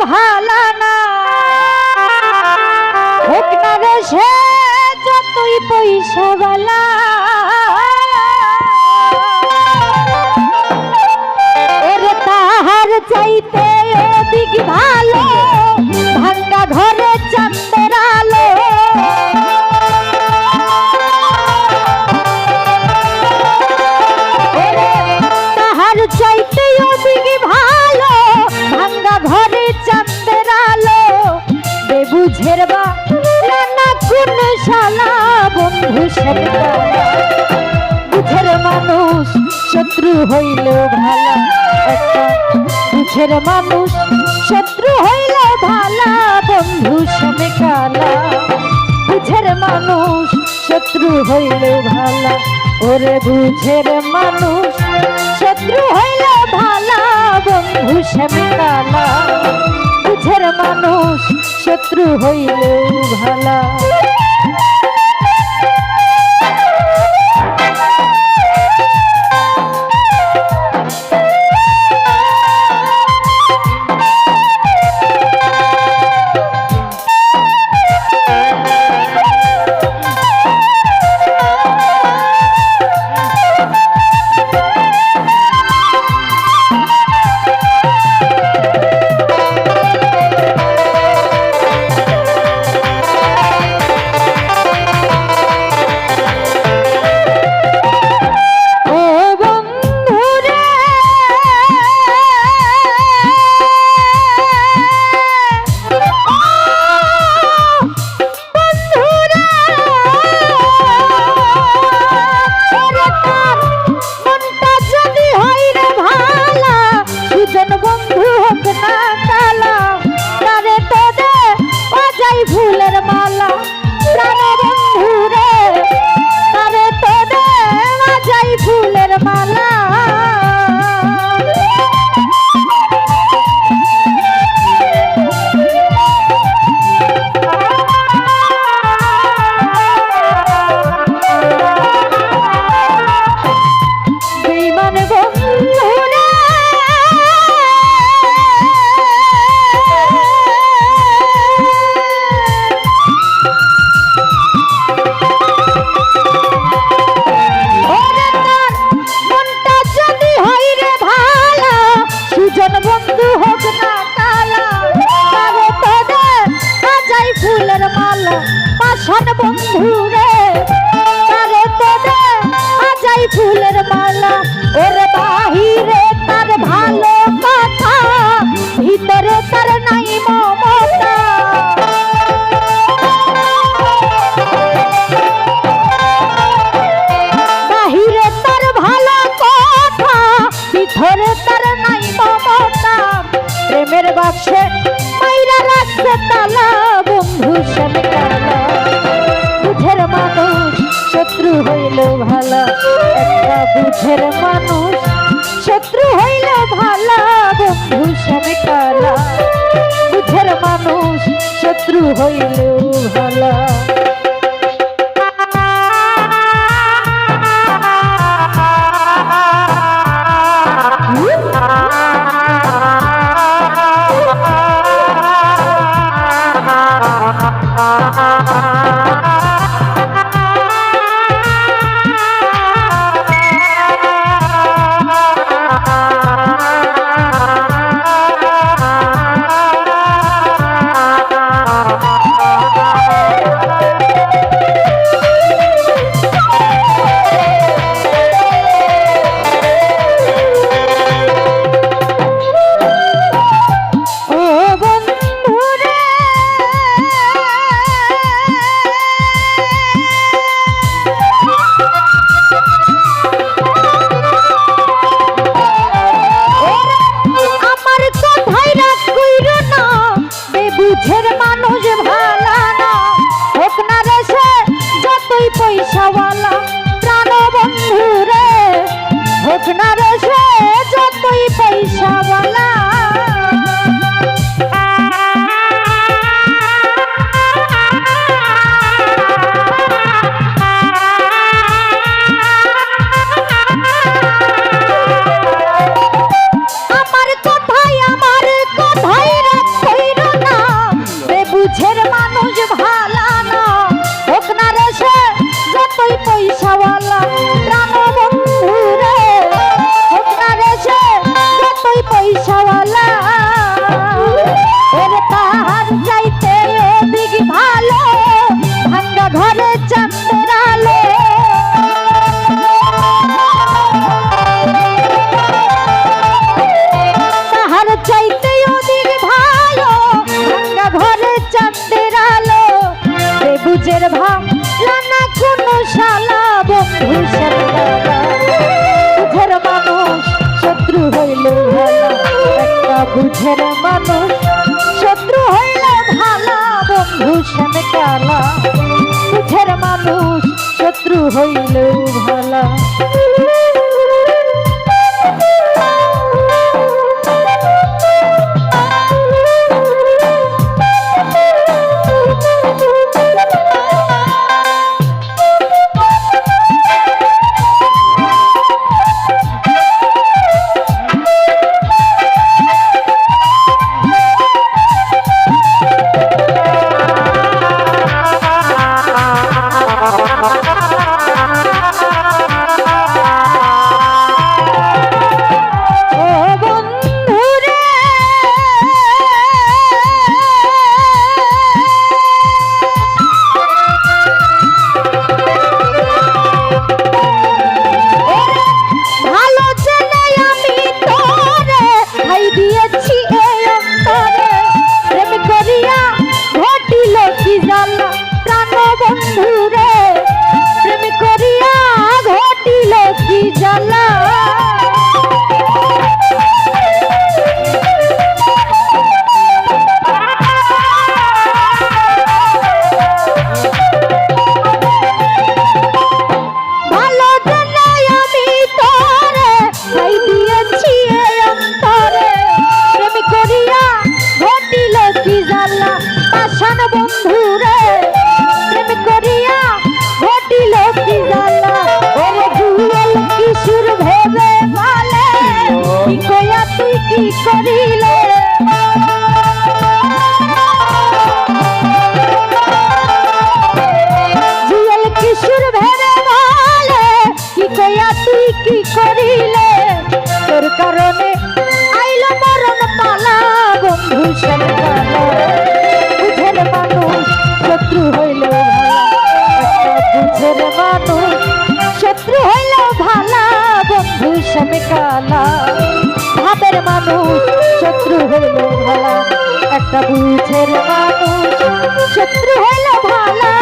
ভালা না হোক না রে সে যতই পয়সা বালা এর তাহার চাইতে অধিক ভালো ভাঙ্গা ঘরে চাঁদের আলো তাহার চাইতে অধিক ভালো ভাঙ্গা ঘরে চাঁদের আলো বেবুঝের বা না কোন শালা বন্ধু সেটা বুঝের মানুষ শত্রু হইল ভালা একটা বুঝের মানুষ শত্রু হইল ভালা বন্ধু সবে কালা বুঝের মানুষ শত্রু হইল ভালা ওরে বুঝের মানুষ শত্রু হইল ভালা বন্ধু সবে কালা বুঝের মানুষ শত্রু হইল ভালা ফুলের মালা প্রাণ বন্ধু রে তারে তোরে বাজাই ফুলের মালা বেঈমান বন্ধু রে বন্ধু হোক না কালা তারে তোরে বাজাই ফুলের মালা পাষাণ বন্ধু রে তারে তোরে বাজাই ফুলের মালা ওর বাহিরে তার ভালো কথা ভিতরে তার নাই মমতা বাহিরে তার ভালো কথা ভিতরে তার নাই মমতা প্রেমের বাক্সে মাইরা রাখছে তালা বন্ধু সবে কালা বুঝের মানুষ শত্রু হইল ভালা একটা বুঝের মানুষ শত্রু হইল ভালা বন্ধু সবে কালা বুঝের মানুষ শত্রু হইল ভালা শ্যামে কালা, বুঝের মানুষ শত্রু হইলেও ভালা। কি করিলে জিয়াল কিশোর ভেবে বলে কি কইয়া তুই কি করিলে তোর কারণে আইলো মরণ পালা বন্ধু শ্যামে কালা বুঝের মানুষ শত্রু হইল বুঝের মানুষ শত্রু হইল ভালা বন্ধু শ্যামে কালা ভাবের মানুষ শত্রু হইল ভালা একটা বুঝের মানুষ শত্রু হইল ভালা